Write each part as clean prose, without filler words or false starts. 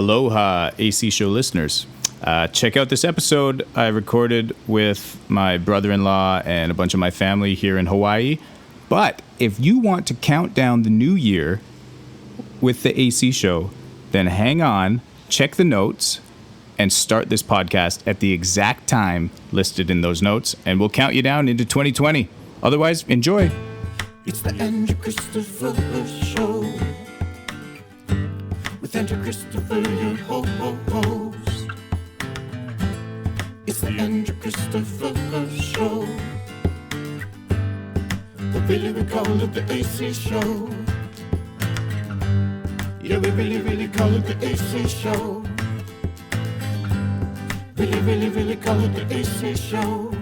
Aloha, AC Show listeners. Check out this episode I recorded with my brother-in-law and a bunch of my family here in Hawaii. But if you want to count down the new year with the AC Show, then hang on, check the notes, and start this podcast at the exact time listed in those notes, and we'll count you down into 2020. Otherwise, enjoy. It's the Andrew Christopher Show. With Andrew Christopher, your host. It's the Andrew Christopher Show. But really we call it the AC Show. Yeah, we really call it the AC Show. Really call it the AC Show.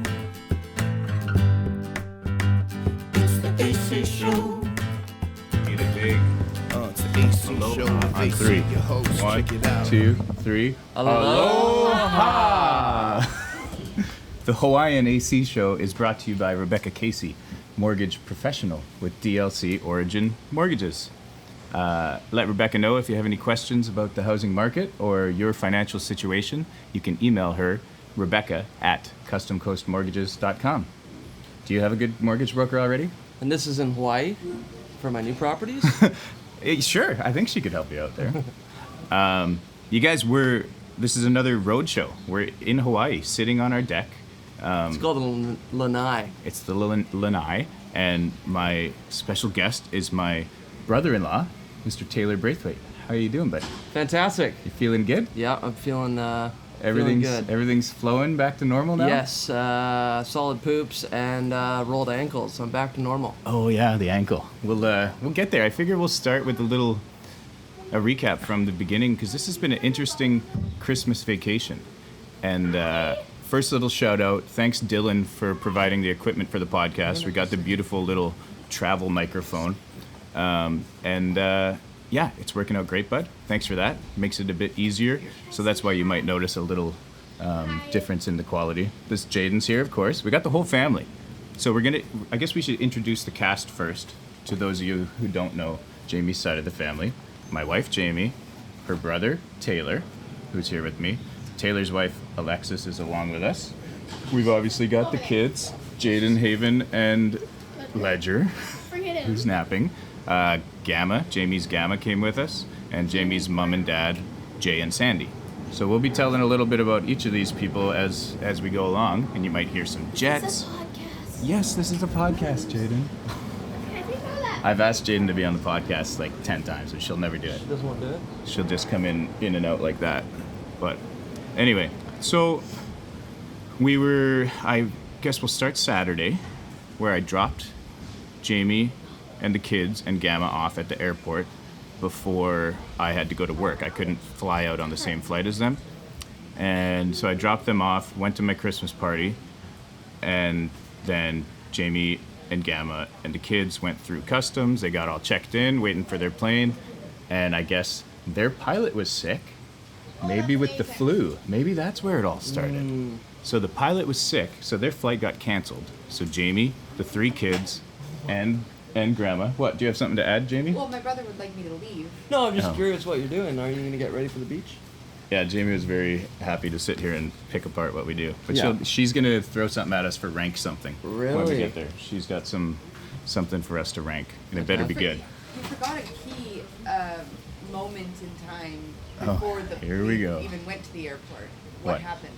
It's the AC Show. Need a big It's the AC aloha Show with on AC, three. your host. One, Check it out. 2, 3. Aloha! The Hawaiian AC Show is brought to you by Rebecca Casey, mortgage professional with DLC Origin Mortgages. Let Rebecca know if you have any questions about the housing market or your financial situation. You can email her, rebecca@customcoastmortgages.com. Do you have a good mortgage broker already? And this is in Hawaii for my new properties? Sure, I think she could help you out there. You guys, this is another road show. We're in Hawaii, sitting on our deck. It's called the Lanai. It's the Lanai, and my special guest is my brother-in-law, Mr. Taylor Braithwaite. How are you doing, bud? Fantastic. You feeling good? Yeah, I'm feeling Everything's good. Everything's flowing back to normal now? Yes, solid poops and rolled ankles. So I'm back to normal. Oh yeah, the ankle. We'll get there. I figure we'll start with a recap from the beginning, because this has been an interesting Christmas vacation. And first little shout out, thanks Dylan for providing the equipment for the podcast. We got the beautiful little travel microphone. Yeah, it's working out great, bud. Thanks for that. Makes it a bit easier. So that's why you might notice a little difference in the quality. This Jaden's here, of course. We got the whole family. So I guess we should introduce the cast first to those of you who don't know Jamie's side of the family. My wife, Jamie, her brother, Taylor, who's here with me. Taylor's wife, Alexis, is along with us. We've obviously got the kids, Jaden, Haven, and Ledger, who's napping. Jamie's Gamma came with us, and Jamie's mom and dad, Jay and Sandy. So we'll be telling a little bit about each of these people as we go along, and you might hear some jets. This is a podcast. Yes, this is a podcast, Jaden. I didn't know that. I've asked Jaden to be on the podcast like 10 times, but she'll never do it. She doesn't want to do it? She'll just come in and out like that. But anyway, so I guess we'll start Saturday, where I dropped Jamie and the kids and Gamma off at the airport before I had to go to work. I couldn't fly out on the same flight as them. And so I dropped them off, went to my Christmas party, and then Jamie and Gamma and the kids went through customs. They got all checked in, waiting for their plane. And I guess their pilot was sick, maybe with the flu. Maybe that's where it all started. So the pilot was sick, so their flight got canceled. So Jamie, the 3 kids, and Grandma. What, do you have something to add, Jamie? Well, my brother would like me to leave. No, I'm just Oh. curious what you're doing. Are you going to get ready for the beach? Yeah, Jamie was very happy to sit here and pick apart what we do. But Yeah. she's going to throw something at us for rank something. When we Really? get there. She's got something for us to rank, and it better be good. You forgot a key moment in time Oh, before here we go. even went to the airport. What? What happened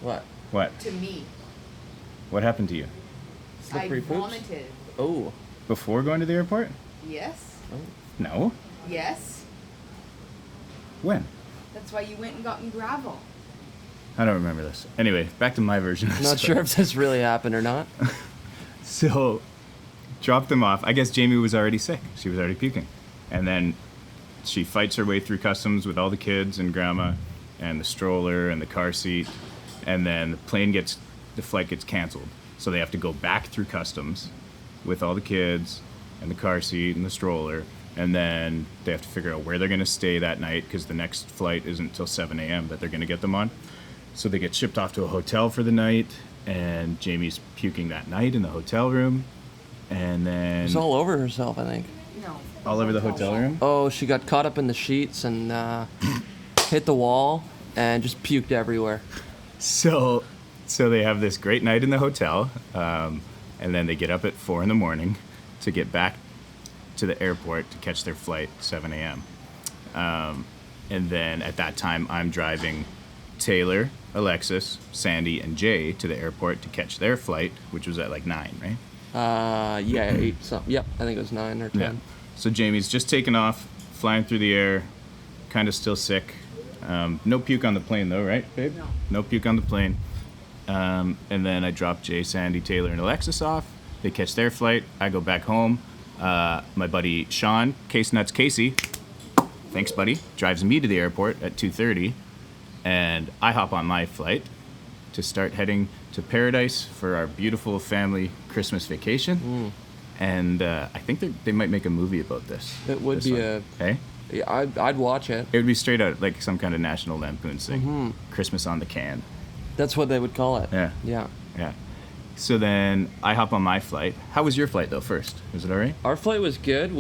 What? What? to me? What happened to you? Slippery I poops? vomited. Oh. Before going to the airport? Yes. No. Yes. When? That's why you went and got me gravel. I don't remember this. Anyway, back to my version of the Not story. sure if this really happened or not. So, dropped them off. I guess Jamie was already sick. She was already puking. And then she fights her way through customs with all the kids and Grandma and the stroller and the car seat. And then the flight gets canceled. So they have to go back through customs with all the kids and the car seat and the stroller. And then they have to figure out where they're going to stay that night, because the next flight isn't until 7 a.m. that they're going to get them on. So they get shipped off to a hotel for the night, and Jamie's puking that night in the hotel room. And then It's all over herself, I think. No. all over the hotel room. Oh, she got caught up in the sheets and hit the wall, and just puked everywhere. So they have this great night in the hotel, and then they get up at 4 a.m. to get back to the airport to catch their flight 7 a.m. And then at that time, I'm driving Taylor, Alexis, Sandy, and Jay to the airport to catch their flight, which was at like 9, right? Yeah, 8 something. Yep, I think it was 9 or 10. Yeah. So Jamie's just taken off, flying through the air, kind of still sick. No puke on the plane though, right, babe? No puke on the plane. And then I drop Jay, Sandy, Taylor, and Alexis off. They catch their flight. I go back home. My buddy Sean, Case Nuts Casey, thanks buddy, drives me to the airport at 2:30. And I hop on my flight to start heading to Paradise for our beautiful family Christmas vacation. And I think they might make a movie about this. It would this be one. Hey? Yeah, I'd watch it. It would be straight out like some kind of National Lampoon's thing. Christmas on the can. That's what they would call it. Yeah. Yeah. Yeah. So then I hop on my flight. How was your flight though first? Was it all right? Our flight was good.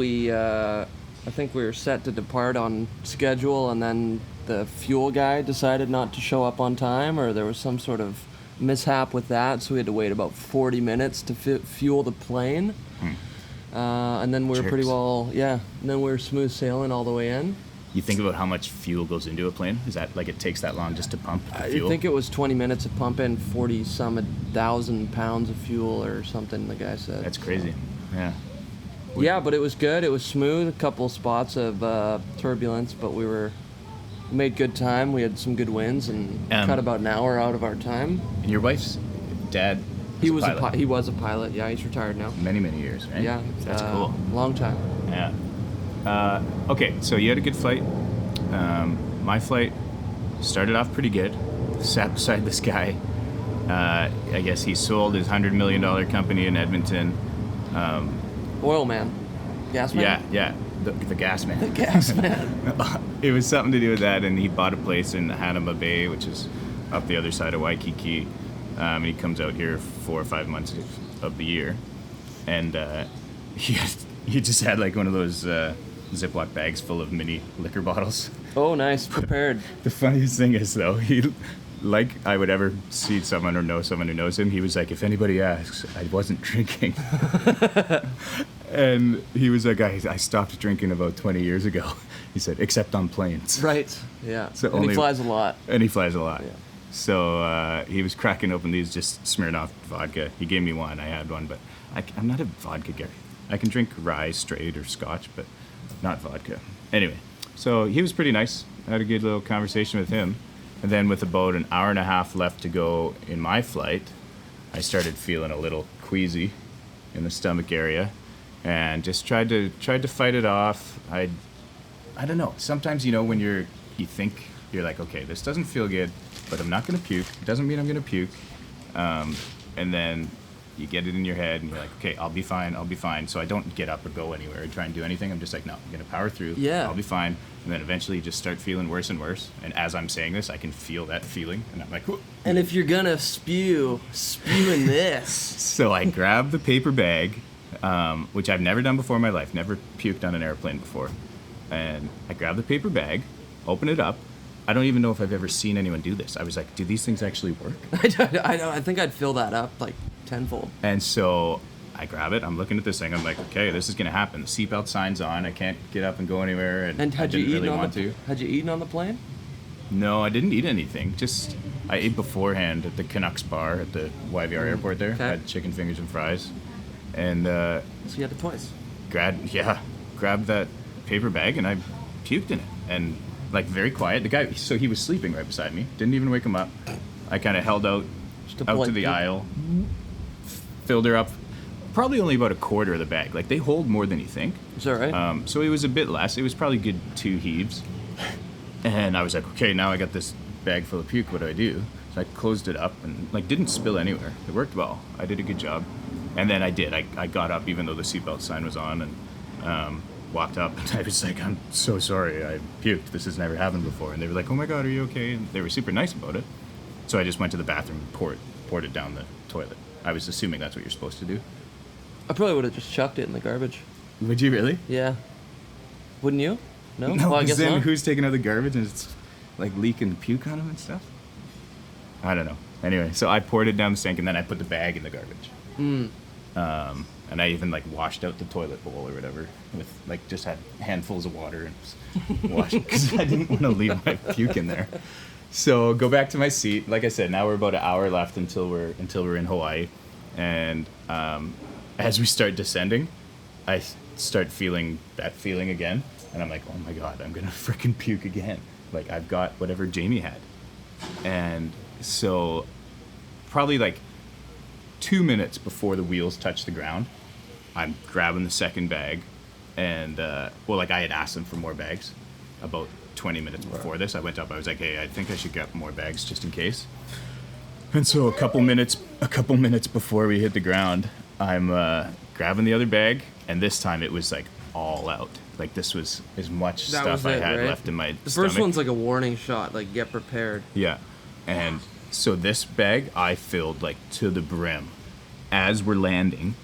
I think we were set to depart on schedule, and then the fuel guy decided not to show up on time, or there was some sort of mishap with that, so we had to wait about 40 minutes to fuel the plane. And then we were pretty Jerks. well, and then we were smooth sailing all the way in. You think about how much fuel goes into a plane? Is that like it takes that long just to pump the I fuel? think it was 20 minutes of pumping 40-some-1,000 pounds of fuel or something, the guy said. That's crazy. Yeah. Yeah, but it was good. It was smooth. A couple spots of turbulence, but we made good time. We had some good winds and cut about an hour out of our time. And your wife's dad He was a pilot. he was a pilot. Yeah, he's retired now. Many years, right? Yeah, That's cool. Long time. Yeah. Okay, so you had a good flight. My flight started off pretty good. Sat beside this guy. I guess he sold his $100 million company in Edmonton. Oil man, gas man. Yeah, the gas man. The gas man. It was something to do with that, and he bought a place in Hanama Bay, which is up the other side of Waikiki. He comes out here 4 or 5 months of the year, and he just had like one of those Ziploc bags full of mini liquor bottles. Oh, nice, prepared. The funniest thing is though, he, like I would ever see someone or know someone who knows him, he was like, if anybody asks, I wasn't drinking. And he was like, I stopped drinking about 20 years ago. He said, except on planes. Right. Yeah. So and he flies a lot. And he flies a lot. Yeah. So he was cracking open these just Smirnoff vodka. He gave me one. I had one, but I'm not a vodka guy. I can drink rye straight or scotch, but not vodka. Anyway, so he was pretty nice. I had a good little conversation with him. And then with about an hour and a half left to go in my flight, I started feeling a little queasy in the stomach area and just tried to fight it off. I don't know. Sometimes, when you think you're like, okay, this doesn't feel good, but I'm not going to puke. It doesn't mean I'm going to puke. And then you get it in your head and you're like, okay, I'll be fine. So I don't get up or go anywhere or try and do anything. I'm just like, no, I'm going to power through. Yeah. I'll be fine. And then eventually you just start feeling worse and worse. And as I'm saying this, I can feel that feeling. And I'm like, whoa. And if you're gonna spew in this. So I grabbed the paper bag, which I've never done before in my life, never puked on an airplane before. And I grabbed the paper bag, open it up. I don't even know if I've ever seen anyone do this. I was like, do these things actually work? I think I'd fill that up like tenfold. And so I grab it. I'm looking at this thing. I'm like, okay, this is going to happen. The seatbelt sign's on. I can't get up and go anywhere. And had I you didn't eaten really on want the to. Had you eaten on the plane? No, I didn't eat anything. Just I ate beforehand at the Canucks bar at the YVR airport there. Okay. I had chicken fingers and fries. And So you had the twice. grabbed that paper bag and I puked in it. And like very quiet. The guy, so he was sleeping right beside me. Didn't even wake him up. I kind of held out Just a to polite the puke. aisle, filled her up. Probably only about a quarter of the bag. Like they hold more than you think. Is that right? So it was a bit less. It was probably good 2 heaves. And I was like, okay, now I got this bag full of puke. What do I do? So I closed it up and like didn't spill anywhere. It worked well. I did a good job. And then I did. I got up even though the seatbelt sign was on and walked up. And I was like, I'm so sorry. I puked. This has never happened before. And they were like, oh my God, are you okay? And they were super nice about it. So I just went to the bathroom and poured it down the toilet. I was assuming that's what you're supposed to do. I probably would have just chucked it in the garbage. Would you really? Yeah. Wouldn't you? No? No, Well, I 'cause guess then not. who's taking out the garbage? And like leaking puke on them and stuff. I don't know. Anyway, so I poured it down the sink and then I put the bag in the garbage. And I even like washed out the toilet bowl or whatever with like just had handfuls of water and just washed because I didn't want to leave my puke in there. So go back to my seat. Like I said, now we're about an hour left until we're in Hawaii, and as we start descending, I start feeling that feeling again, and I'm like, oh my god, I'm gonna freaking puke again. Like I've got whatever Jamie had, and so probably like 2 minutes before the wheels touch the ground, I'm grabbing the second bag, and like I had asked them for more bags about 20 minutes before this. I went up, I was like, hey, I think I should get more bags just in case. And so a couple minutes before we hit the ground, I'm grabbing the other bag, and this time it was like all out. Like this was as much That stuff was I it, had right? left in my The stomach. first one's like a warning shot, like get prepared. Yeah. And so this bag I filled like to the brim as we're landing.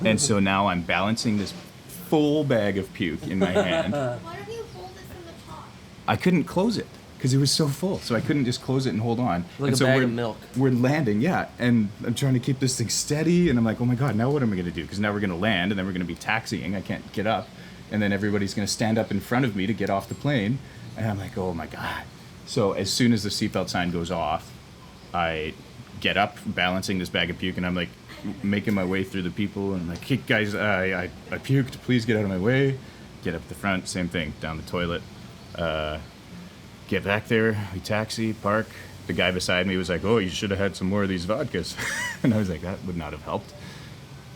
And so now I'm balancing this full bag of puke in my hand. Why don't you hold it from the top? I couldn't close it because it was so full. So I couldn't just close it and hold on. Like and a so bag of milk. We're landing, yeah. And I'm trying to keep this thing steady. And I'm like, oh my God, now what am I going to do? Because now we're going to land and then we're going to be taxiing. I can't get up. And then everybody's going to stand up in front of me to get off the plane. And I'm like, oh my God. So as soon as the seatbelt sign goes off, I get up, balancing this bag of puke, and I'm like making my way through the people, and I'm like, hey guys, I puked, please get out of my way. Get up the front, same thing, down the toilet. Get back there, we taxi, park. The guy beside me was like, oh, you should have had some more of these vodkas. And I was like, that would not have helped.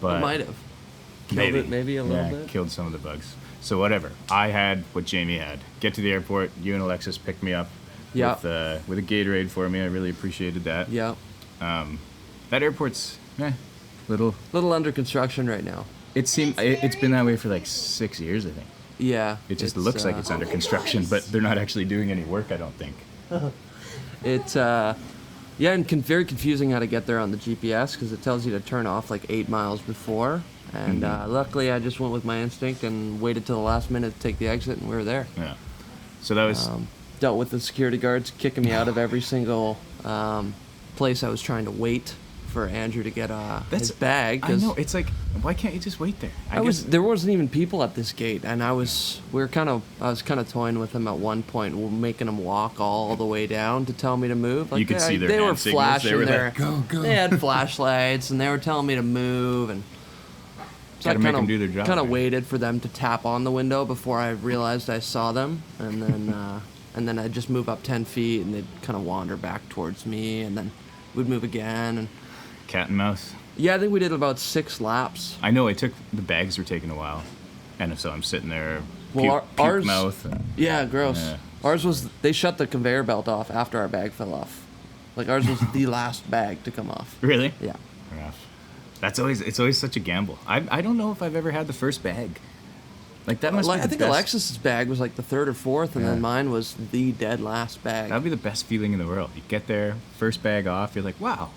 But It might have. Killed it maybe a little bit. Killed some of the bugs. So whatever. I had what Jamie had. Get to the airport, you and Alexis picked me up Yeah. with a Gatorade for me. I really appreciated that. Yeah. That airport's little. Little under construction right now. It's been that way for like 6 years, I think. Yeah. It just looks like it's under construction, but they're not actually doing any work, I don't think. It's and very confusing how to get there on the GPS because it tells you to turn off like 8 miles before. And luckily, I just went with my instinct and waited till the last minute to take the exit, and we were there. Yeah. So that was Dealt with the security guards kicking me out of every single place I was trying to wait for Andrew to get his bag. I know. It's like, why can't you just wait there? There wasn't even people at this gate, and I was kind of toying with him at one point, making him walk all the way down to tell me to move. Like, You could see their they hand were signals. flashing They were their, like, go, go. They had flashlights, and they were telling me to move, and so Gotta I make 'em do their job, Kind of man. waited for them to tap on the window before I realized I saw them, and then I'd just move up 10 feet, and they'd kind of wander back towards me, and then we'd move again, and Cat and mouse. yeah, I think we did about 6 laps. I know. The bags were taking a while, and so I'm sitting there, Well, puke ours- mouth. And, Yeah, gross. Yeah. Ours was, they shut the conveyor belt off after our bag fell off. Like, ours was the last bag to come off. Really? Yeah. Rough. It's always such a gamble. I don't know if I've ever had the first bag. Like that must be the I think best. Alexis's bag was like the 3rd or 4th, and Yeah. then mine was the dead last bag. That'd be the best feeling in the world. You get there, first bag off, you're like, wow.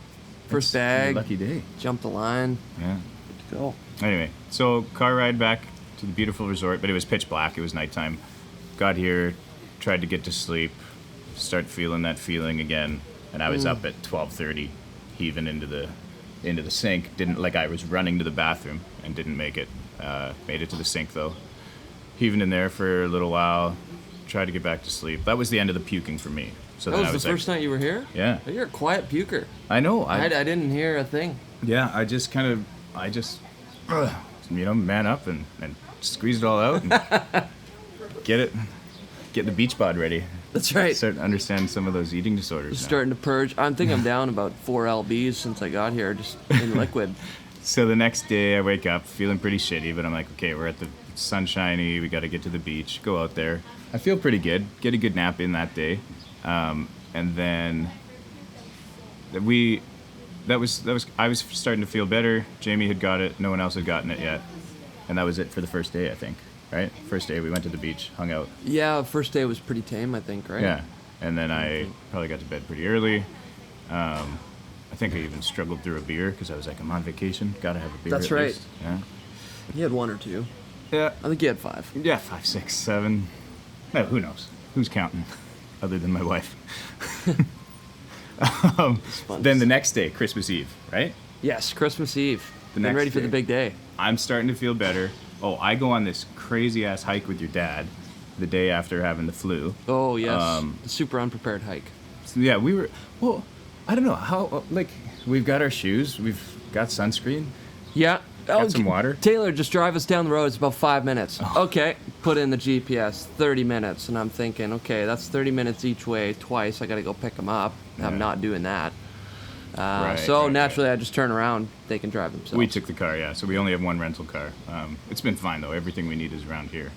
First that's a bag. lucky day. Jumped the line. Yeah. Good to go. Anyway, so car ride back to the beautiful resort, but it was pitch black. It was nighttime. Got here, tried to get to sleep, start feeling that feeling again, and I was up at 12:30, heaving into the sink. I was running to the bathroom and didn't make it. Made it to the sink though. Heaving in there for a little while, tried to get back to sleep. That was the end of the puking for me. So That then was I was the first night you were here? Yeah. You're a quiet puker. I know. I didn't hear a thing. Yeah, I just man up and squeeze it all out and get the beach bod ready. That's right. Start to understand some of those eating disorders. now. Starting to purge. I think I'm down about 4 lbs since I got here, just in liquid. So the next day I wake up feeling pretty shitty, but I'm like, okay, we're at the sunshiny, we got to get to the beach, go out there. I feel pretty good, get a good nap in that day. And then I was starting to feel better. Jamie had got it, no one else had gotten it yet. And that was it for the first day, I think, right? First day we went to the beach, hung out. Yeah, first day was pretty tame, I think, right? Yeah. And then I probably got to bed pretty early. I think I even struggled through a beer because I was like, I'm on vacation, gotta have a beer. That's at right. least. Yeah. You had 1 or 2. Yeah. I think you had 5. Yeah, 5, 6, 7. No, who knows? Who's counting? other than my wife. fun. Then the next day, Christmas Eve, right? Yes, Christmas Eve. The Getting next ready for the day. big day. I'm starting to feel better. Oh, I go on this crazy ass hike with your dad the day after having the flu. Oh yes, the super unprepared hike. So, yeah, we were. Well, I don't know how. Like, we've got our shoes, we've got sunscreen. Yeah. Got some water? Taylor, just drive us down the road. It's about 5 minutes. Okay. Put in the GPS, 30 minutes. And I'm thinking, okay, that's 30 minutes each way twice. I got to go pick them up. I'm Yeah. not doing that. Right, So right, naturally, I just turn around. They can drive themselves. We took the car, yeah. So we only have one rental car. It's been fine though. Everything we need is around here.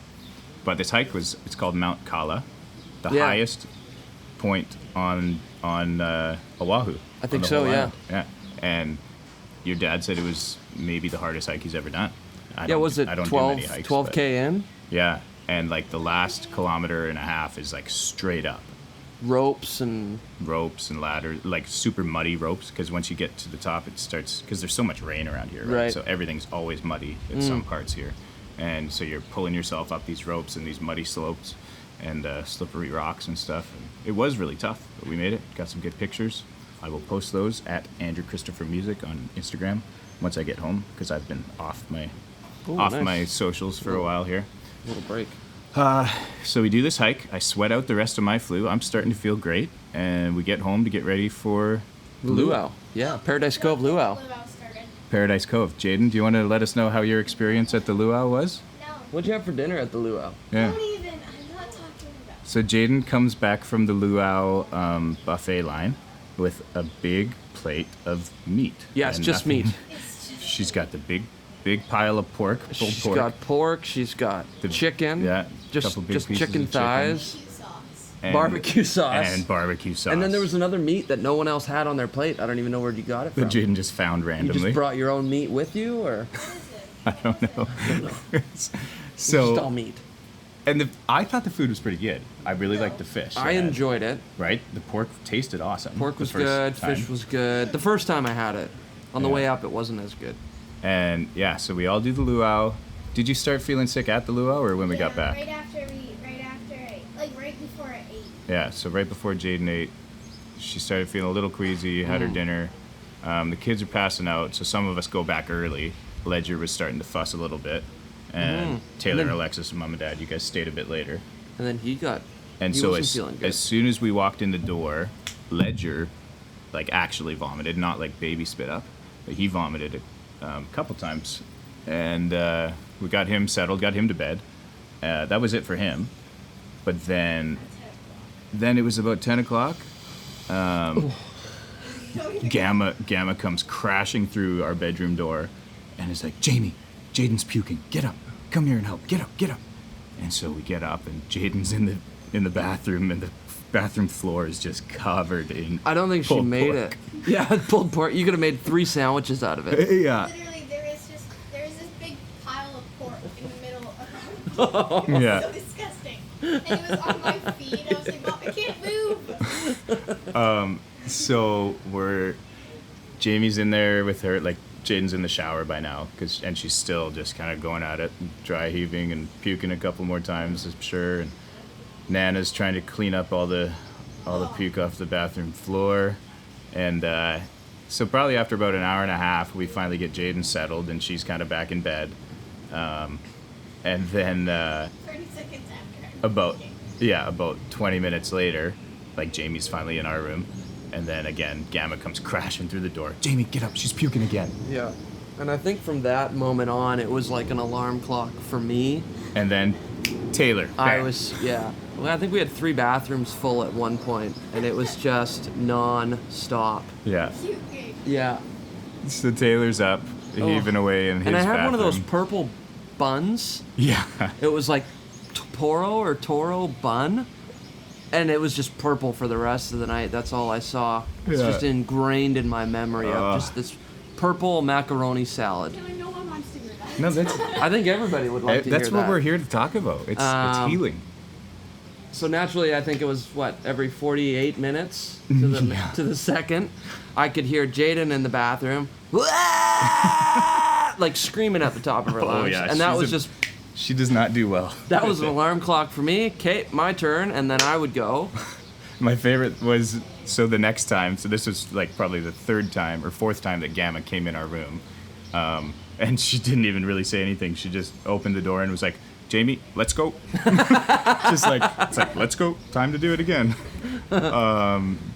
But this hike it's called Mount Kala, the Yeah. highest point on Oahu. I think on the so, whole yeah. island. Yeah. And your dad said it was maybe the hardest hike he's ever done. Yeah, was it I don't do 12, many hikes, 12K but- in? Yeah. And like the last kilometer and a half is like straight up. Ropes and... Ropes and ladders, like super muddy ropes, because once you get to the top, it starts, because there's so much rain around here, right? Right. So everything's always muddy in some parts here. And so you're pulling yourself up these ropes and these muddy slopes and slippery rocks and stuff. And it was really tough, but we made it. Got some good pictures. I will post those at Andrew Christopher Music on Instagram once I get home, because I've been off my Ooh, nice. my socials for a while here. Little break. So we do this hike. I sweat out the rest of my flu. I'm starting to feel great, and we get home to get ready for Luau. Yeah, Paradise Cove Luau. Luau started. Paradise Cove. Jaden, do you want to let us know how your experience at the luau was? No. What'd you have for dinner at the Luau? Yeah. Don't even. I'm not talking about. So Jaden comes back from the luau buffet line with a big plate of meat. Yes, And just nothing- meat. It's just. She's got the big pile of pork, pulled She's pork. got pork. She's got The- chicken. yeah, just couple big just pieces chicken of chicken. thighs. Cute sauce. and- Barbecue sauce. And barbecue sauce. And then there was another meat that no one else had on their plate. I don't even know where you got it that from. Jaden just found You randomly. just brought your own meat with you, or I don't know. just so all meat? and I thought the food was pretty good. I really liked the fish. I It had- enjoyed it. Right? The pork tasted awesome. Pork the was first good. time. Fish was good. The first time I had it, on the Yeah. way up, it wasn't as good. And yeah, so we all do the luau. Did you start feeling sick at the luau or when we got back? Right after I, like right before I ate. Yeah, so right before Jaden ate, she started feeling a little queasy, had her dinner. The kids are passing out, so some of us go back early. Ledger was starting to fuss a little bit. And Taylor and Alexis and Mom and Dad, you guys stayed a bit later. And then he And he so wasn't feeling good. as soon as we walked in the door, Ledger, like actually vomited, not like baby spit up, but he vomited a couple times. And we got him settled, got him to bed. That was it for him. But then it was about 10 o'clock. Gamma comes crashing through our bedroom door and is like, Jamie, Jaden's puking. Get up. Come here and help. Get up. And so we get up and Jaden's in the bathroom and the bathroom floor is just covered in I don't think she pulled made pork. it. Yeah, pulled pork. You could have made 3 sandwiches out of it. Yeah. Literally, there's this big pile of pork in the middle of it was Yeah. so disgusting. And it was on my feet. I was like, Mom, I can't move. So Jamie's in there with her, like Jaden's in the shower by now, and she's still just kind of going at it, dry heaving and puking a couple more times, I'm sure. And Nana's trying to clean up all the puke off the bathroom floor, and so probably after about an hour and a half, we finally get Jaden settled, and she's kind of back in bed. And then 30 seconds after. about 20 minutes later, like Jamie's finally in our room, and then again Gamma comes crashing through the door. Jamie, get up! She's puking again. Yeah. And I think from that moment on, it was like an alarm clock for me. And then Taylor. bam. Well, I think we had 3 bathrooms full at one point, and it was just non-stop. Yeah. Puking. Yeah. So Taylor's up, heaving away in his And I had one of those bathroom. purple buns. Yeah. It was like Toro bun, and it was just purple for the rest of the night. That's all I saw. It's Yeah. just ingrained in my memory of just this purple macaroni salad. Taylor, no one wants to hear that. No, that's I think everybody would like to that's hear what that. we're here to talk about. It's healing. So naturally, I think it was every 48 minutes to the Yeah. to the second, I could hear Jaden in the bathroom, like screaming at the top of her lungs, and that was just She does not do well. that was an alarm clock for me. Okay, my turn, and then I would go, My favorite was, so the next time, so this was like probably the third time or fourth time that Gamma came in our room. And she didn't even really say anything. She just opened the door and was like, Jamie, let's go. Just like, it's like, let's go. Time to do it again.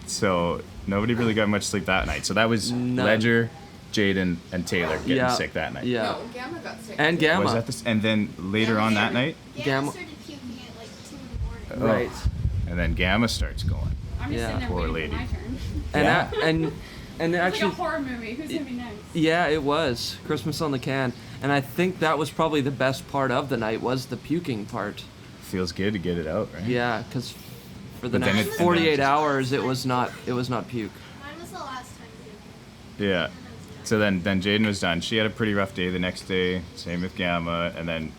So nobody really got much sleep that night. So that was None. Ledger, Jaden, and Taylor getting Yeah. sick that night. Yeah. No, Gamma got sick. And Gamma. Was that this? And then later on that night, Gamma- Gamma started puking at like 2 in the morning. Right. and then Gamma starts going. I'm just Yeah. sitting there Poor waiting lady. for my turn. And Yeah. and It's like actually, a horror movie. Who's gonna be next? yeah, it was Christmas on the Can, and I think that was probably the best part of the night was the puking part. Feels good to get it out, right? Yeah, because for the But then next it- 48 and then- hours, it was not puke. Mine was the last time too. Yeah. So then Jaden was done. She had a pretty rough day the next day. Same with Gamma, and then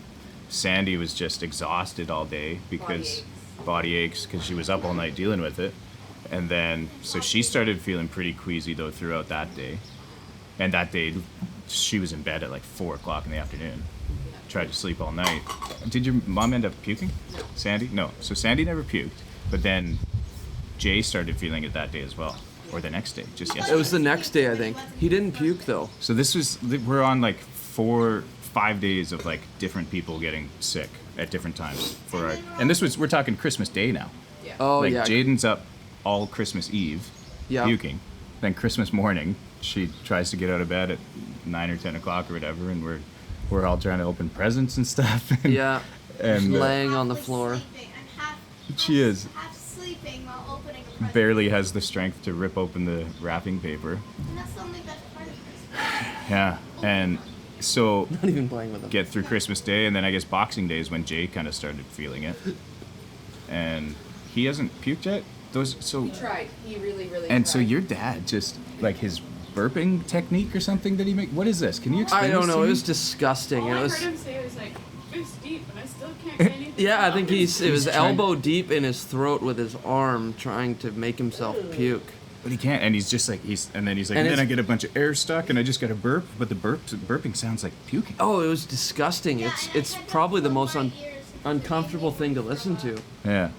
Sandy was just exhausted all day because body aches because she was up all night dealing with it. And then so she started feeling pretty queasy though throughout that day. And that day she was in bed at like 4 o'clock in the afternoon. Tried to sleep all night. Did your mom end up puking? No. Sandy? No. So Sandy never puked, but then Jay started feeling it that day as well, or the next day, just It yesterday. was the next day, I think. He didn't puke though. So this was, we're on like 5 days of like different people getting sick at different times for our, and this was, we're talking Christmas Day now. Yeah. Oh Like yeah. Jaden's up all Christmas Eve, Yeah. puking. Then Christmas morning, she tries to get out of bed at 9 or 10 o'clock or whatever, and we're all trying to open presents and stuff. And, Yeah. and Laying on the Halfway floor. sleeping. I'm half She is. half sleeping while opening a present. barely has the strength to rip open the wrapping paper. And that's the only best part of Christmas. Yeah, and so Not even playing with him. get through Christmas Day, and then I guess Boxing Day is when Jay kind of started feeling it, and he hasn't puked yet. Those so He tried. He really, really and tried. so your dad just like his burping technique or something that he make. What is this? Can you explain? I don't this know. to It me? was disgusting. All It I was. heard him say was like, it's deep, and I still can't say anything. Yeah, I think it was He's trying- elbow deep in his throat with his arm, trying to make himself puke. But he can't, and he's just like and then he's like, And and then I it's- get a bunch of air stuck, and I just got a burp, but the burping sounds like puking. Oh, it was disgusting. Yeah, It's and I it's had to probably the plug most my ears into the uncomfortable thing. thing to listen to. Yeah.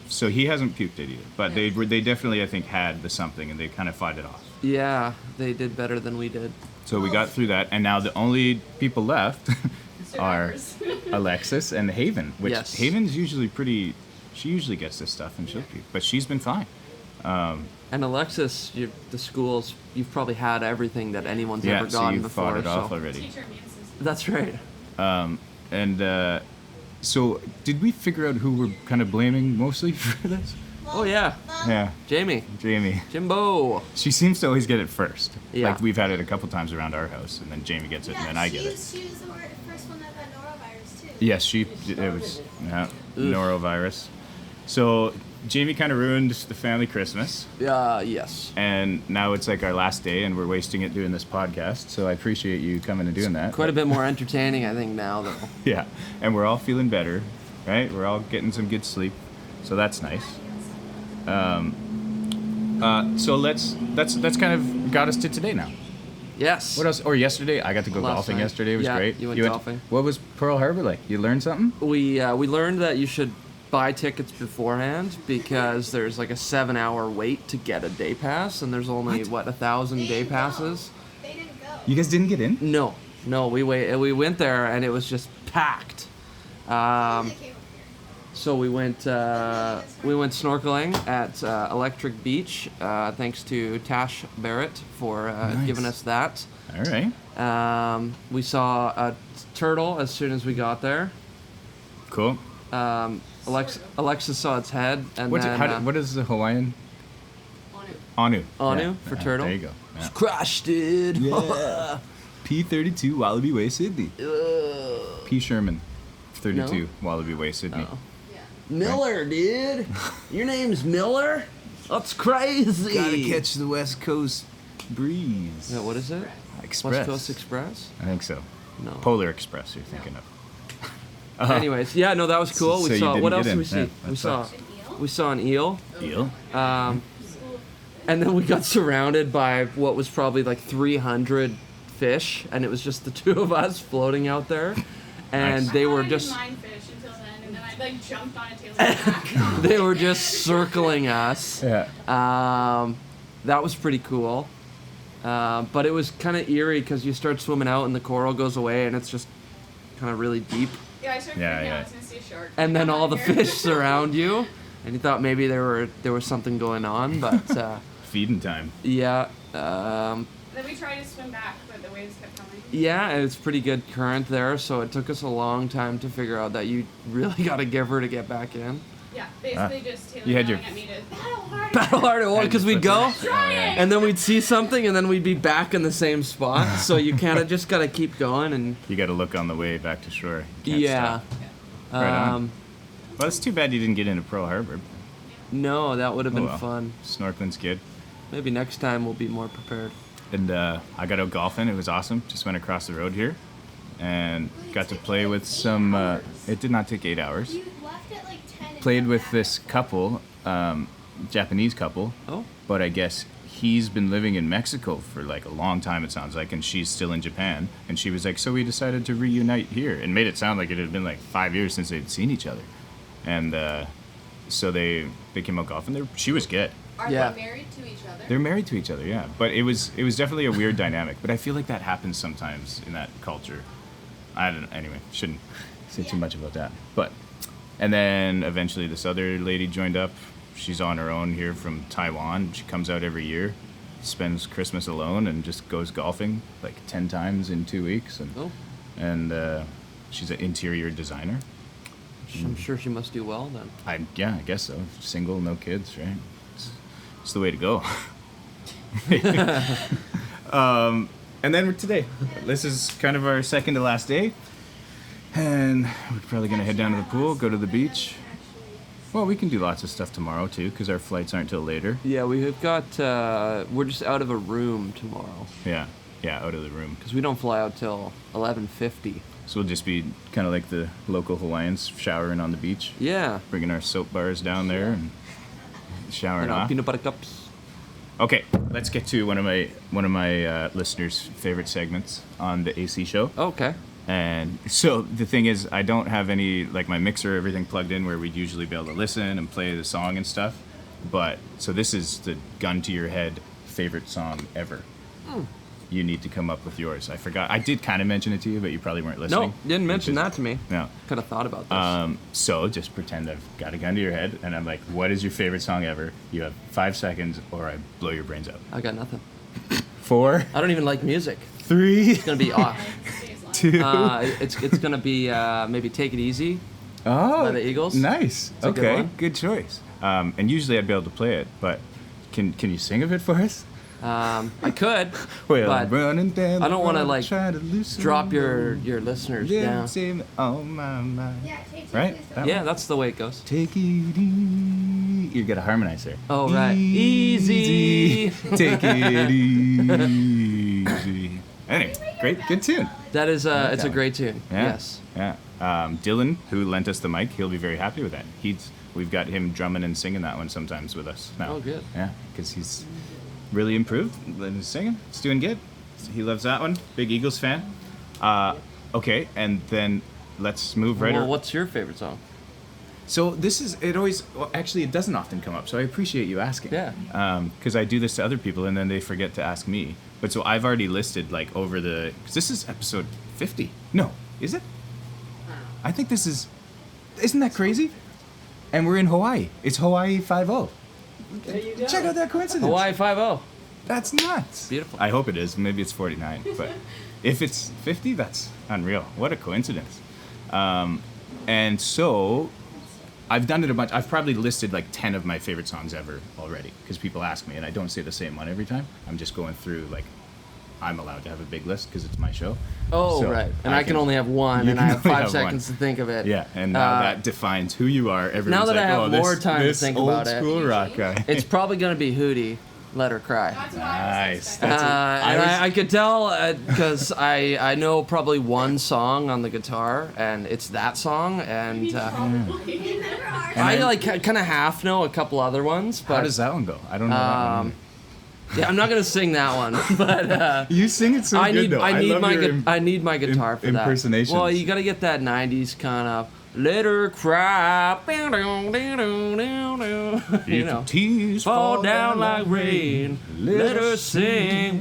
So he hasn't puked it either, but they definitely I think had the something, and they kind of fought it off. Yeah, they did better than we did. So we got through that, and now the only people left are Survivors. Alexis and Haven, which Yes. Haven's usually pretty. She usually gets this stuff and she'll puke, but she's been fine. And Alexis, the schools, you've probably had everything that anyone's Yeah, ever so gotten you before. fought it off so already. Teacher immune system. that's right. And so did we figure out who we're kind of blaming mostly for this? Oh yeah, Yeah, Jamie, Jamie. Jimbo. She seems to always get it first. Yeah. Like we've had it a couple times around our house, and then Jamie gets it, and then I get it. She was the first one that got norovirus too. Yes, it was norovirus. So Jamie kind of ruined the family Christmas, Yes. and now it's like our last day, and we're wasting it doing this podcast. So I appreciate you coming and doing that. Quite a bit more entertaining, I think, now though. Yeah, and we're all feeling better, right? We're all getting some good sleep, so that's nice. So that's kind of got us to today now. Yes. What else? Or yesterday, I got to go Last golfing night. yesterday. It was Yeah, great. you went golfing. What was Pearl Harbor like? You learned something? We learned that you should buy tickets beforehand because there's like a 7-hour wait to get a day pass, and there's only What? 1,000 They day didn't go. passes. They didn't go. You guys didn't get in? No, we went there and it was just packed. They came up here. So we went snorkeling at Electric Beach. Thanks to Tash Barrett for Nice. giving us that. All right. We saw a turtle as soon as we got there. Cool. Alexis saw its head, and What's then it, what is the Hawaiian? On it. Anu. Anu for turtle. There you go. Yeah. Crushed, dude. Yeah. P32 Wallaby Way, Sydney. P Sherman, 32 No? Wallaby Way, Sydney. Oh. Yeah. Miller, dude. Your name's Miller? That's crazy. Gotta catch the West Coast breeze. Yeah, what is it? Express. West Coast Express? I think so. No. Polar Express. You're thinking of. Anyways, yeah, no, that was cool. So we you saw. didn't What get else did in. we see? Yeah, we that saw. sucks. We saw an eel. Eel. And then we got surrounded by what was probably like 300 fish, and it was just the two of us floating out there. And Nice. they were I just. didn't mind fish until then, and then I like jumped on a Taylor's back. They were just circling us. Yeah. That was pretty cool. But it was kind of eerie because you start swimming out and the coral goes away and it's just kind of really deep. Yeah, I started Yeah, freaking yeah. out. I was gonna see a shark. And then all the Here. fish surround you, and you thought maybe there was something going on, but Feeding time. yeah. Then we tried to swim back, but the waves kept coming. Yeah, it's pretty good current there, so it took us a long time to figure out that you really got to give her to get back in. Yeah, basically just Taylor You had yelling your- at me to Battle hard. Battle hard at one because we'd go, trying. and then we'd see something, and then we'd be back in the same spot. So you kind of just got to keep going, and You got to look on the way back to shore. You can't yeah. stop. Right on. Um, Well, it's too bad you didn't get into Pearl Harbor. no, that would have been Oh, well. fun. Snorkeling's good. Maybe next time we'll be more prepared. And I got out golfing. It was awesome. Just went across the road here and got to play with some. It did not take 8 hours. You left at like 10. and Played got with back. this couple, Japanese couple, Oh, but I guess he's been living in Mexico for like a long time, it sounds like, and she's still in Japan. And she was like, so we decided to reunite here, and made it sound like it had been like 5 years since they'd seen each other. And so they came out golfing. She was good. Are Yeah. they married to each other? They're married to each other, yeah. But it was definitely a weird dynamic. But I feel like that happens sometimes in that culture. I don't know. Anyway, shouldn't say too much about that. But and then eventually this other lady joined up. She's on her own here from Taiwan. She comes out every year, spends Christmas alone, and just goes golfing like 10 times in 2 weeks. oh, And she's an interior designer. I'm sure she must do well then. I guess so. Single, no kids, right? It's the way to go. And then today, this is kind of our second to last day, and we're probably gonna head down to the pool, go to the beach. Well, we can do lots of stuff tomorrow too, because our flights aren't till later. Yeah, we've got. We're just out of a room tomorrow Yeah, out of the room. because we don't fly out till 11:50. So we'll just be kind of like the local Hawaiians, showering on the beach, Yeah. bringing our soap bars down there and showering And off. peanut butter cups. Okay, let's get to one of my listeners' favorite segments on the AC show. Okay. And so the thing is, I don't have any, like my mixer, everything plugged in where we'd usually be able to listen and play the song and stuff. But so this is the gun to your head favorite song ever. You need to come up with yours. I forgot. I did kind of mention it to you, but you probably weren't listening. No, didn't mention that to me. No. Could have thought about this. So just pretend I've got a gun to your head, and I'm like, what is your favorite song ever? You have 5 seconds, or I blow your brains out. I got nothing. 4, I don't even like music. 3, It's gonna be off. 2. It's gonna be maybe "Take It Easy." Oh, by the Eagles. Nice. a good Okay, one. good choice. And usually I'd be able to play it, but can you sing of it for us? I could, Well, but running down I don't the wanna, road, like, trying to loosen drop the your load. listeners Yeah, down. sing, oh my my. Yeah, take Right? Please That don't. Yeah, that's the way it goes. Take it easy. You gotta harmonize there. Oh, right. Easy. Take it easy. Anyway, great, good tune. That is like it's that a one. great tune. Yeah. Yes. Yeah. Dylan, who lent us the mic, he'll be very happy with that. We've got him drumming and singing that one sometimes with us now. Oh, good. Yeah, because he's really improved in his singing. It's doing good. He loves that one. Big Eagles fan. Okay, and then let's move right. Well, what's your favorite song? So this is it. Always, well, actually, it doesn't often come up. So I appreciate you asking. Yeah. Because I do this to other people and then they forget to ask me. But so I've already listed like over the. Because this is episode 50. No, is it? I think this is. Isn't that crazy? And we're in Hawaii. It's Hawaii 5-0. There you go. Check out that coincidence. Hawaii 5-0. That's nuts. Beautiful. I hope it is. Maybe it's 49. But if it's 50, that's unreal. What a coincidence. And so I've done it a bunch. I've probably listed like 10 of my favorite songs ever already because people ask me and I don't say the same one every time. I'm just going through like I'm allowed to have a big list because it's my show. Oh, So right. And I can only have one, you and I can have only 5 have one. seconds to think of it. Yeah, and now that defines who you are. Everyone's that I like, have oh, more this, time to this think old about it. school rock guy. It's probably gonna be Hootie, "Let Her Cry." That's what I was Nice. expecting. That's And was- I could tell because I know probably one song on the guitar, and it's that song, and Probably. Remember our And I then- like kind of half know a couple other ones, but How does that one go? I don't know that one. yeah, I'm not gonna sing that one, but You sing it so I good need though. I need love my your I need my guitar for that. impersonations. Well, you gotta get that '90s kind of Let her cry. You know. Tears Fall down like rain. Let her sing.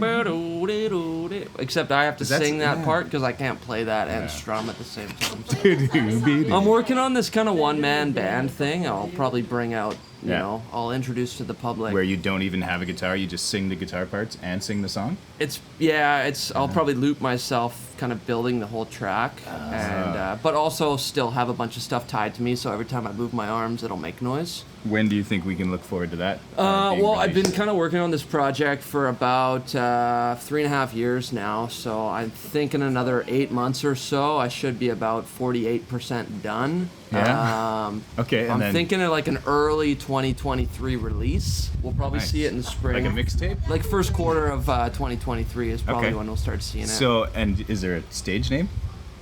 Except I have to That's- sing that yeah. part because I can't play that and strum at the same time. I'm working on this kind of one-man band thing. I'll probably bring out, you Yeah. know, I'll introduce to the public. Where you don't even have a guitar, you just sing the guitar parts and sing the song? I'll probably loop myself kind of building the whole track, and but also still have a bunch of stuff tied to me, so every time I move my arms, it'll make noise. When do you think we can look forward to that? Being Well, I've been released? kind of working on this project for about 3.5 years now, so I think in another 8 months or so, I should be about 48% done. Yeah. Okay, and I'm then thinking of like an early 2023 release. We'll probably Nice. see it in the spring. like a mixtape? Like first quarter of 2023 is probably Okay. when we'll start seeing it. So, and is there a stage name?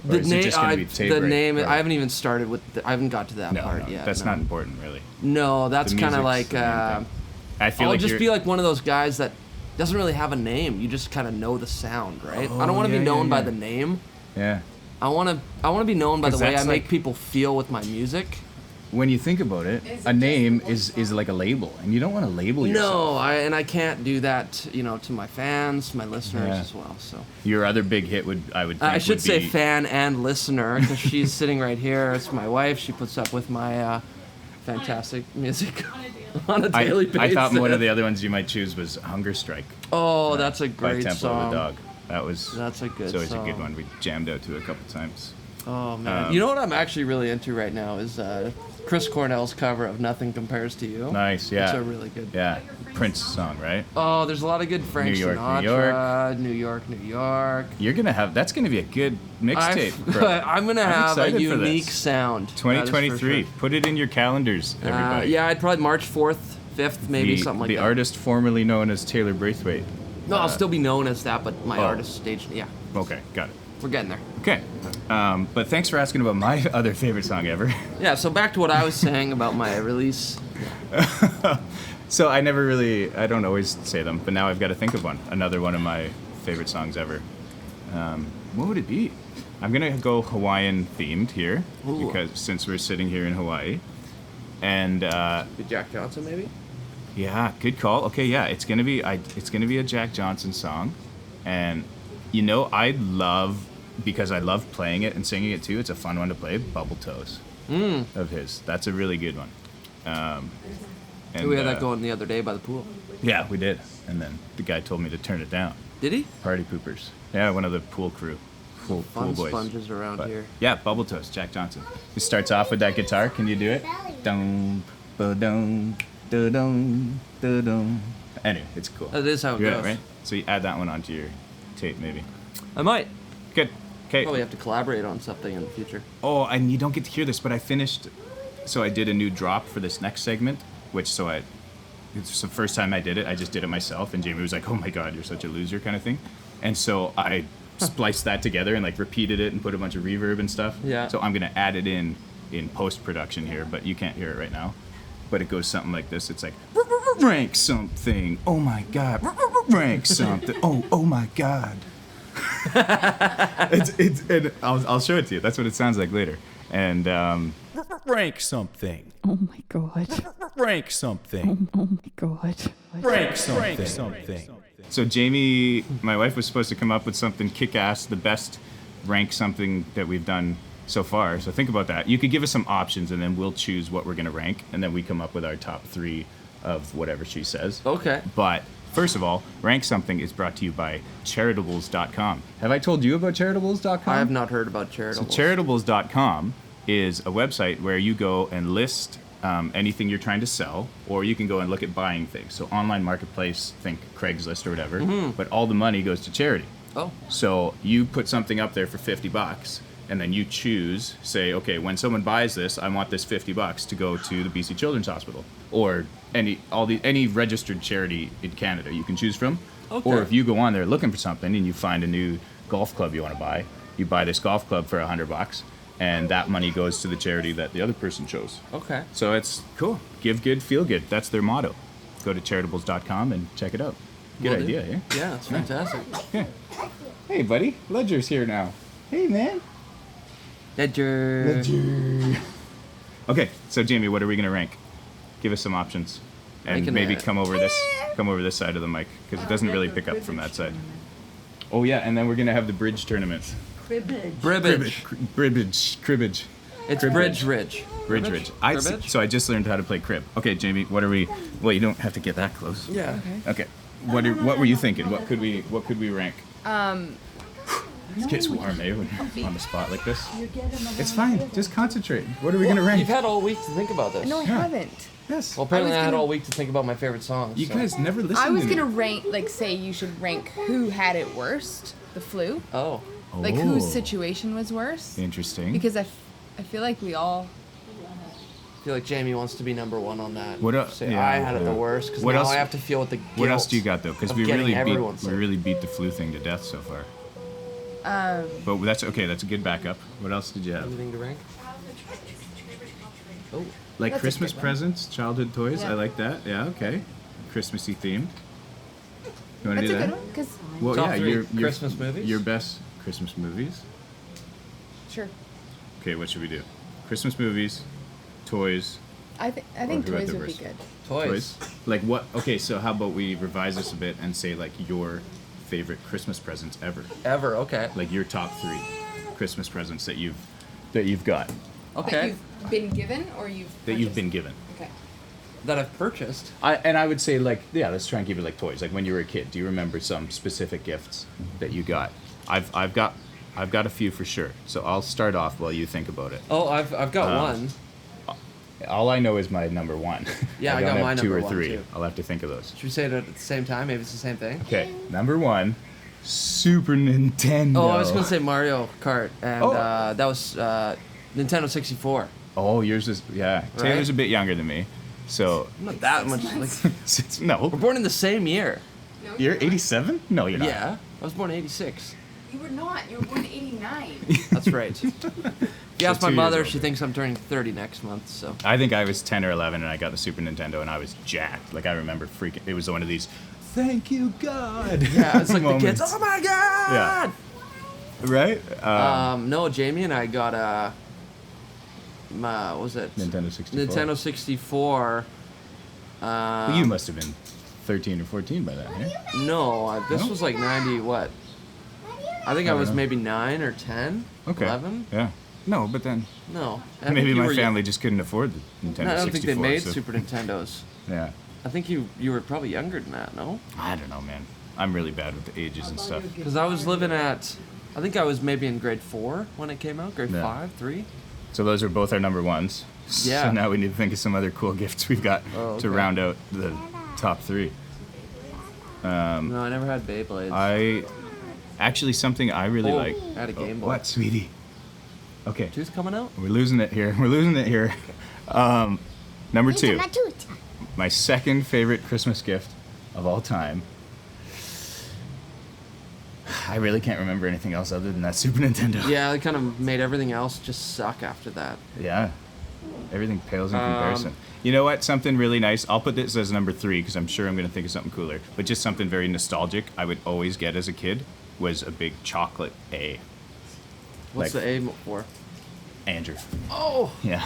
Or the is name, it just going to be tape the right? name, Or- I haven't even started with. I haven't got to that No, part no, yet. that's no. not important, really. No, that's The kind of music's like. the main thing. I feel I'll like just you're- be like one of those guys that doesn't really have a name. You just kind of know the sound, right? I don't want to yeah, be known yeah, by yeah. the name. Yeah. I want to be known by the 'Cause way I that's make like- people feel with my music. When you think about it, Is a it name just is like a label, and you don't want to label yourself. No, I can't do that, you know, to my fans, my listeners Yeah. as well. So Your other big hit would, I would think, I should would say be, fan and listener because she's sitting right here. It's my wife. She puts up with my fantastic music On a daily on a daily basis. I thought one of the other ones you might choose was Hunger Strike Oh, that's a by great Temple song. of the Dog. That was That's a good it's always a good song. one. We jammed out to a couple times. Oh man, you know what I'm actually really into right now is Chris Cornell's cover of "Nothing Compares to You." Nice, yeah. It's a really good. Yeah, Prince song, right? Oh, there's a lot of good Frank New York, New Sinatra, New York, New York. You're gonna have that's gonna be a good mixtape. bro. I'm gonna I'm have a excited for unique this. sound. that is for 2023. sure. Put it in your calendars, everybody. Yeah, I'd probably March 4th, 5th, maybe the, something like the that. artist formerly known as Taylor Braithwaite. No, I'll still be known as that, but my Oh. artist stage. Yeah, Okay, got it. we're getting there. Okay, but thanks for asking about my other favorite song ever. Yeah, so back to what I was saying about my release. So I don't always say them, but now I've got to think of one. Another one of my favorite songs ever. What would it be? I'm gonna go Hawaiian themed here Ooh. because since we're sitting here in Hawaii, and Jack Johnson, maybe. yeah, good call. Okay, yeah, it's gonna be a Jack Johnson song, and you know because I love playing it and singing it too. It's a fun one to play. Bubble Toes of his. That's a really good one. And We had that going the other day by the pool. Yeah, we did. And then the guy told me to turn it down. Did he? Party poopers. Yeah, one of the pool crew. Pool Fun boys. sponges around But, here. yeah, Bubble Toast, Jack Johnson. He starts off with that guitar. Can you do it? Dum, ba-dum, da-dum, da-dum. Anyway, it's cool. That is how it You got goes. right? So you add that one onto your tape, maybe. I might. Good. Okay. Probably have to collaborate on something in the future. Oh, and you don't get to hear this, but I finished. So I did a new drop for this next segment, it's the first time I did it. I just did it myself, and Jamie was like, "Oh my God, you're such a loser," kind of thing. And so I spliced that together and like repeated it and put a bunch of reverb and stuff. Yeah. So I'm gonna add it in post production here, but you can't hear it right now. But it goes something like this. It's like rank something. Oh my God. Rank something. Oh my God. And I'll show it to you. That's what it sounds like later. And rank something. Oh my god. Rank something. Oh my god. Rank something. So Jamie, my wife, was supposed to come up with something kick-ass, the best rank something that we've done so far. So think about that. You could give us some options, and then we'll choose what we're going to rank, and then we come up with our top 3 of whatever she says. Okay. But first of all, Rank Something is brought to you by charitables.com. Have I told you about charitables.com? I have not heard about So charitable. charitables.com is a website where you go and list anything you're trying to sell, or you can go and look at buying things. So online marketplace, think Craigslist or whatever, but all the money goes to charity. Oh. So you put something up there for $50, and then you choose, say, okay, when someone buys this, I want this $50 to go to the BC Children's Hospital, or any registered charity in Canada you can choose from. Okay. Or if you go on there looking for something and you find a new golf club you want to buy, you buy this golf club for $100, and that money goes to the charity that the other person chose. Okay. So it's cool. Give good, feel good. That's their motto. Go to charitables.com and check it out. Good Will do. idea, eh? Yeah, it's fantastic. Yeah. Hey, buddy. Ledger's here now. Hey, man. Ledger. Okay, so Jamie, what are we gonna rank? Give us some options, and Ranking maybe it. come over this side of the mic because it doesn't really pick up from that side. Oh yeah, and then we're gonna have the bridge tournament. Cribbage. Cribbage. It's Bridge Ridge. Bridge Ridge. Cribbage? So I just learned how to play crib. Okay, Jamie, what are we? Well, you don't have to get that close. Yeah. Okay. What were you thinking? What could we rank? It gets warm, eh? When on the spot like this. It's fine. Just concentrate. What are we gonna rank? You've had all week to think about this. No, I haven't. Yes. Well, apparently I I was had gonna- all week to think about my favorite songs. You so. guys never listen. I was to me. gonna rank, like, say you should rank who had it worst, the flu, Oh. like whose Oh. situation was worse, Interesting. because I feel like we all. I feel like Jamie wants to be number one on that. What el- Say yeah, I had it the yeah. worst because What now else- I have to feel with the guilt. What else do you got though? Because of we getting really everyone beat sick. the flu thing to death so far. Um, But that's okay. That's a good backup. What else did you have? Anything to rank? Oh. Like That's a Christmas good one. presents, childhood toys. Yeah. I like that. Yeah. Okay. Christmassy themed. You want to that's do a that? good one, because Well, Top yeah. three Your Christmas movies? Your best Christmas movies. sure, Okay. What should we do? Christmas movies, toys, I think who had toys the would be worst? good. Toys. Like what? Okay. So how about we revise this a bit and say like your favorite Christmas presents ever? Ever. Okay. Like your top 3 Christmas presents that you've got That Okay. you've been given or you've. that you've purchased? been given. Okay. That I've purchased. I would say like yeah, let's try and keep it like toys. Like when you were a kid, do you remember some specific gifts that you got? I've got a few for sure. So I'll start off while you think about it. Oh, I've got one. All I know is my number 1. Yeah, I don't got have my 2 number or one, 3. too. I'll have to think of those. Should we say it at the same time? Maybe it's the same thing. Okay, number 1, Super Nintendo. Oh, I was gonna say Mario Kart, and Oh. that was Nintendo 64. Oh, yours is yeah. Taylor's Right? a bit younger than me, so Not that much. Like, no. we're born in the same year. You're 87? No, you're not. Yeah, I was born in '86. You were not. You were born in '89. That's right. If you ask my 2 years mother, older. she thinks I'm turning 30 next month. So I think I was 10 or 11 and I got the Super Nintendo and I was jacked. Like I remember freaking. It was one of these, thank you God. yeah, it's like the kids. moments. Oh my god! Right? No, Jamie and I got what was it? Nintendo 64. Nintendo 64. Well, you must have been 13 or 14 by then, eh? No, this No? was like 90. What? I think I I don't was know. maybe 9 or 10. Okay. 11. Yeah. No, but then No. I think maybe you my were- family just couldn't afford the Nintendo 64. No, I don't think they made so- Super Nintendos. Yeah. I think you were probably younger than that, no? I don't know, man. I'm really bad with the ages and stuff. Because I was living at, I think I was maybe in grade 4 when it came out, grade Yeah. 5, 3. So those are both our number 1s. Yeah. So now we need to think of some other cool gifts we've got Oh, to okay. round out the top 3. No, I never had Beyblades. I actually something I really Oh, like. I had a Game Boy. What, sweetie? Okay, Tooth coming out? we're losing it here. We're losing it here. Number 2, my second favorite Christmas gift of all time. I really can't remember anything else other than that Super Nintendo. Yeah, it kind of made everything else just suck after that. Yeah. Everything pales in comparison. You know what? Something really nice. I'll put this as number 3 because I'm sure I'm going to think of something cooler. But just something very nostalgic I would always get as a kid was a big chocolate A. What's Like- the A for? Andrew. Oh! Yeah.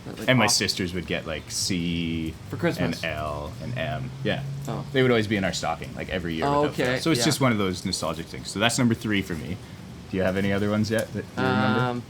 Like And my off- sisters would get like C For Christmas. and L and M. Yeah. Oh. They would always be in our stocking like every year. Oh, without fail. okay, So it's yeah. just one of those nostalgic things. So that's number 3 for me. Do you have any other ones yet that you remember?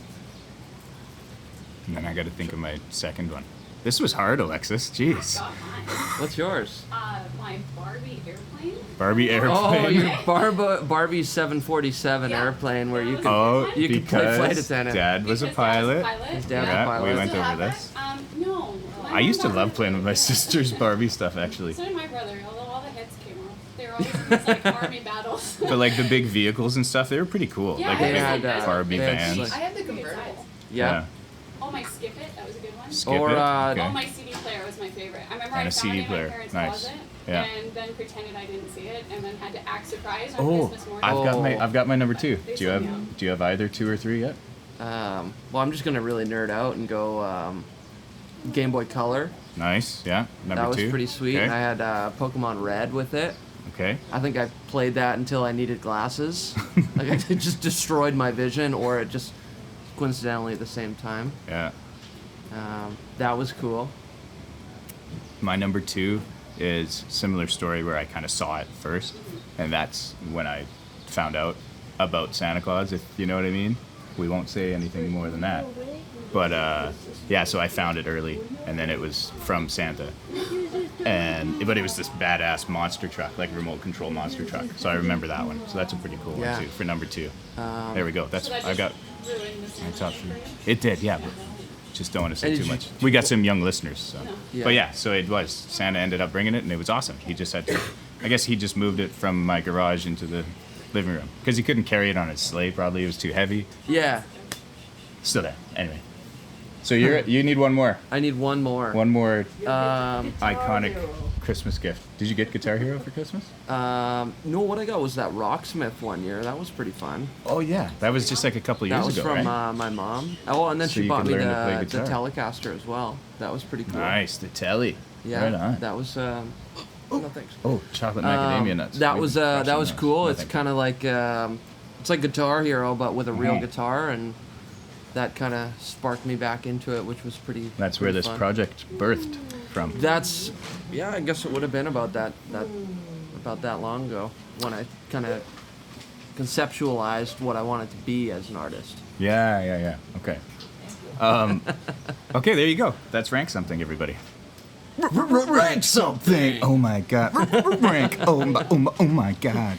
And then I got to think of my second one. This was hard, Alexis. Jeez. Got mine. What's yours? My Barbie airplane. Barbie airplane. Oh, your Barbie 747 Yeah. airplane where you can. Oh, You can play because flight attendant. Dad was a Because Dad was a pilot. pilot. His dad's a Yeah, pilot. we went Still over have this. that? No. I used to love playing with my sister's Barbie stuff, actually. So did my brother, although all the heads came off. They were always in these like army battles. But like the big vehicles and stuff, they were pretty cool. Yeah, like they the big had, Barbie they had vans. like- I have the convertible. Yeah. Oh, my Skip It, that was a good one. Skip Or, it. uh, Oh, my CD player was my favorite. I remember And I a found CD it in player. my parents' Nice. closet Yeah. and then pretended I didn't see it and then had to act surprised on Oh, Christmas morning. I've got my number 2. They Do you sent have me out. Do you have either 2 or 3 yet? Well, I'm just gonna really nerd out and go Game Boy Color. Nice. Yeah. Number That was 2. pretty sweet. Okay. I had Pokemon Red with it. Okay. I think I played that until I needed glasses. Like it just destroyed my vision, or it just coincidentally at the same time. Yeah. That was cool. My number 2 is similar story where I kind of saw it first, and that's when I found out about Santa Claus, if you know what I mean. We won't say anything more than that. But yeah, so I found it early, and then it was from Santa. But it was this badass monster truck, like remote control monster truck. So I remember that one. So that's a pretty cool Yeah. one too for number 2. There we go. That's So that I just got. ruined the my Santa top 3. celebration. It did, yeah. But just don't want to say And too did you- much. We got some young listeners, so. Yeah. But yeah, so it was. Santa ended up bringing it, and it was awesome. He just had to. I guess he just moved it from my garage into the living room because he couldn't carry it on his sleigh. Probably it was too heavy. Yeah. Still there. Anyway. So you need one more. I need one more. One more Um, iconic Christmas gift. Did you get Guitar Hero for Christmas? no, what I got was that Rocksmith one year. That was pretty fun. Oh yeah, that was just like a couple That years was ago, from right? my mom. Oh, and then So she you bought could me learn to play the guitar. Telecaster as well. That was pretty cool. Nice, the telly. Yeah, Right on. that was. No thanks. Oh, chocolate macadamia nuts. That Maybe was crush that on was those. cool. No, It's thank you. kind of like it's like Guitar Hero, but with a real Mhm. guitar, and that kind of sparked me back into it, which was pretty. That's where pretty this fun. project birthed from. That's, yeah, I guess it would have been about that long ago when I kind of conceptualized what I wanted to be as an artist. Yeah. Okay. Okay, there you go. That's rank something, everybody. Rank something. Oh my god. Rank. Oh my god.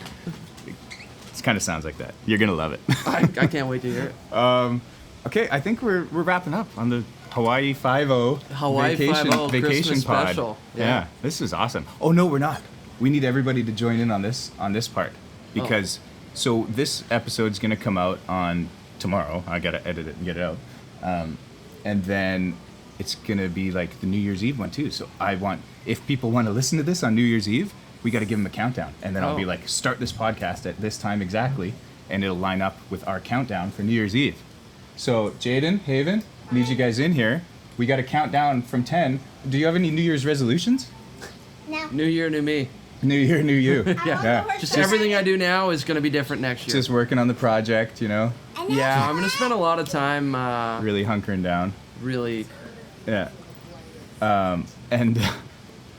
It kind of sounds like that. You're gonna love it. I can't wait to hear it. Okay, I think we're wrapping up on the Hawaii 5-0 Hawaii vacation 5-0 vacation Christmas pod. special. Yeah. Yeah. This is awesome. Oh no, we're not. We need everybody to join in on this part because so this episode's gonna come out on tomorrow. I gotta edit it and get it out, and then it's gonna be like the New Year's Eve one too. So I want if people want to listen to this on New Year's Eve, we got to give them a countdown, and then I'll be Oh. like, start this podcast at this time exactly, and it'll line up with our countdown for New Year's Eve. So, Jaden, Haven, need you guys in here. We got to count down from 10. Do you have any New Year's resolutions? No. New year, new me. New year, new you. Yeah. Just everything I do now is going to be different next year. Just working on the project, you know, Yeah, I'm going to spend a lot of time really hunkering down. really. Yeah. And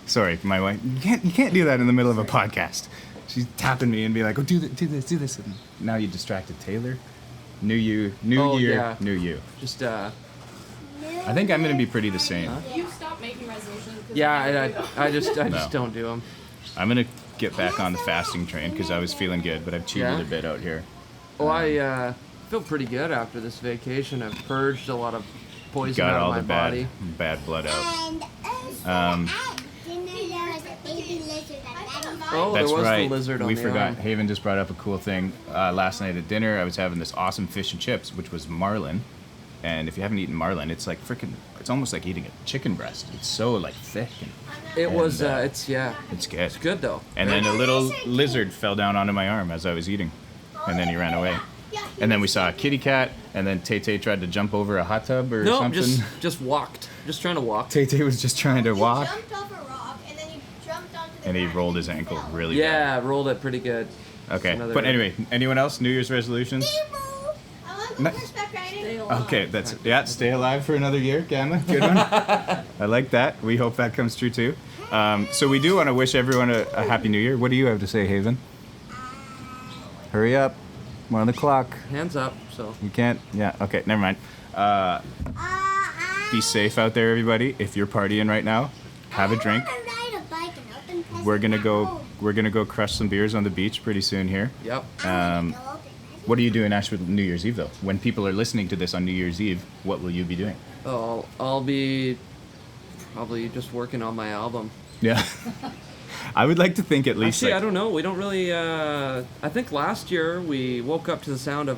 sorry, my wife. You can't do that in the middle of a podcast. She's tapping me and be like, "Oh, do this." And now you distracted Taylor. New you, new Oh, year, yeah. new you. Just I think I'm gonna be pretty the same. You stop making resolutions. 'Cause yeah, I just No. don't do them. I'm gonna get back on the fasting train because I was feeling good, but I've cheated Yeah? a bit out here. Oh, I feel pretty good after this vacation. I've purged a lot of poison Got out all of my the body. bad blood out. And also at dinner there was a baby lizard at Daddy's. Oh, That's there was right. the lizard on we the forgot. arm. Haven just brought up a cool thing. Last night at dinner, I was having this awesome fish and chips, which was marlin. And if you haven't eaten marlin, it's like freaking. It's almost like eating a chicken breast. It's so like thick and It was. And, It's yeah. it's good. It's good though. And then a little lizard fell down onto my arm as I was eating, and then he ran away. And then we saw a kitty cat, and then Tay tried to jump over a hot tub or No, something. just walked. Just trying to walk. Tay was just trying to walk, Jumped off a rock and then he jumped onto the and he ground rolled and his then ankle fell. really Yeah, rolled it pretty good. bad. Okay, Another- but anyway, anyone else? New Year's resolutions? I want No- horseback riding. Okay, that's stay alive for another year, Gamma. Good one. I like that. We hope that comes true too. So we do want to wish everyone a happy New Year. What do you have to say, Haven? Hurry up. 1 o'clock. Hands up. So You can't. Yeah. Okay. Never mind. Be safe out there, everybody. If you're partying right now, have a drink. I wanna ride a bike and open presents We're gonna at go. home. We're gonna go crush some beers on the beach pretty soon here. yep. I wanna Um, go open presents. What are you doing, Ash, with New Year's Eve though? When people are listening to this on New Year's Eve, what will you be doing? Oh, I'll be probably just working on my album. Yeah. I would like to think at least. Actually, I like, don't know. We don't really. I think last year we woke up to the sound of.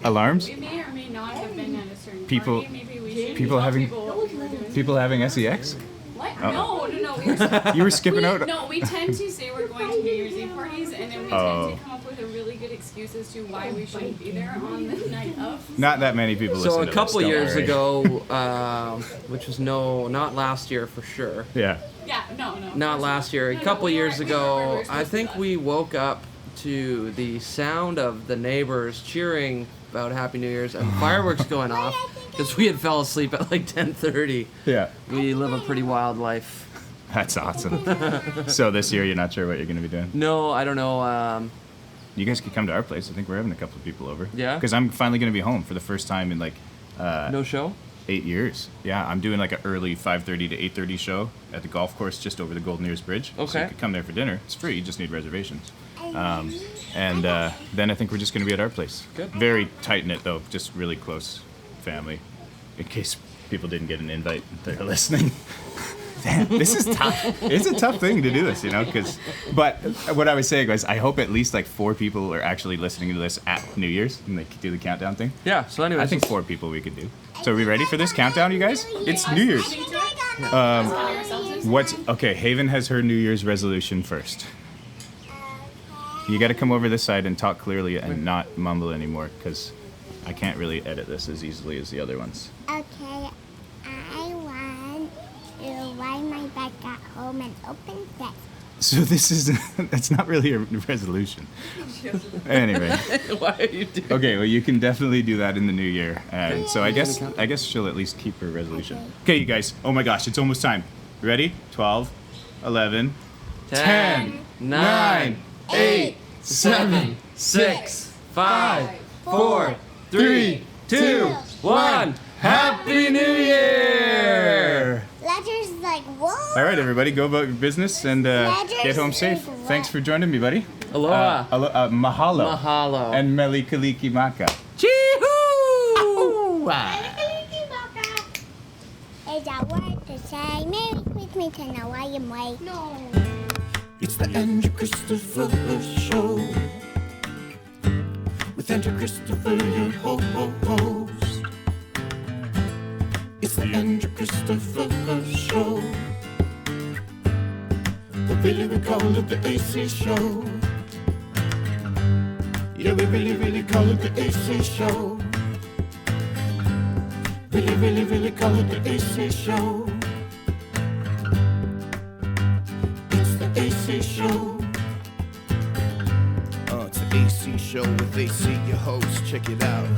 alarms. We may or may not have been at a certain People- party. Maybe we should people tell having- people what we were doing. People having sex. What? Oh. No. We were, You were skipping out. No, we tend to say we're going to New Year's Eve parties, and then we Oh. tend to come up with a really good excuse as to why we shouldn't be there on the night of. Not that many people listen So to a this, couple don't years worry. ago, which was not last year for sure. Yeah. Yeah, no. Not last year. A couple years ago, I think we woke up to the sound of the neighbors cheering about Happy New Year's and fireworks going off because we had fell asleep at like 10:30. Yeah. We live a pretty wild life. That's awesome. So this year, you're not sure what you're going to be doing? No, I don't know. You guys could come to our place. I think we're having a couple of people over. Yeah? Because I'm finally going to be home for the first time in like No show? 8 years. Yeah, I'm doing like an early 5:30 to 8:30 show at the golf course just over the Golden Ears Bridge. So Okay. you could come there for dinner. It's free. You just need reservations. And then I think we're just going to be at our place. Good. Very tight-knit, though. Just really close family. In case people didn't get an invite, they're listening. Damn, this is tough. It's a tough thing to do this, But what I was saying was, I hope at least like 4 people are actually listening to this at New Year's and they do the countdown thing. Yeah, so anyway. I think 4 people we could do. So are we ready for this countdown, you guys? It's New Year's. Okay, Haven has her New Year's resolution first. You got to come over this side and talk clearly and not mumble anymore, because I can't really edit this as easily as the other ones. Okay, I want to ride my bike at home and open sex. So that's not really a resolution. Anyway. Why are you doing Okay, well, you can definitely do that in the new year. And so I guess she'll at least keep her resolution. Okay, you guys. Oh my gosh, it's almost time. Ready? 12, 11, 10, 9, 8, 7, 6, 5, 4, 3, 2, 1. Happy New Year! Ledger's like, whoa. All right, everybody, go about your business and get home safe. Thanks for joining me, buddy. Aloha. Mahalo. Mahalo. And Melikaliki Maka. Chee-hoo! Is that word to say Merry Christmas and a Hawaiian way? No. It's the Andrew Christopher Show. With Andrew Christopher, your host. It's the Andrew Christopher Show. But really we call it the AC Show. Yeah, we really call it the AC Show. Really call it the AC Show. It's the AC Show. It's the AC Show with AC, your host. Check it out.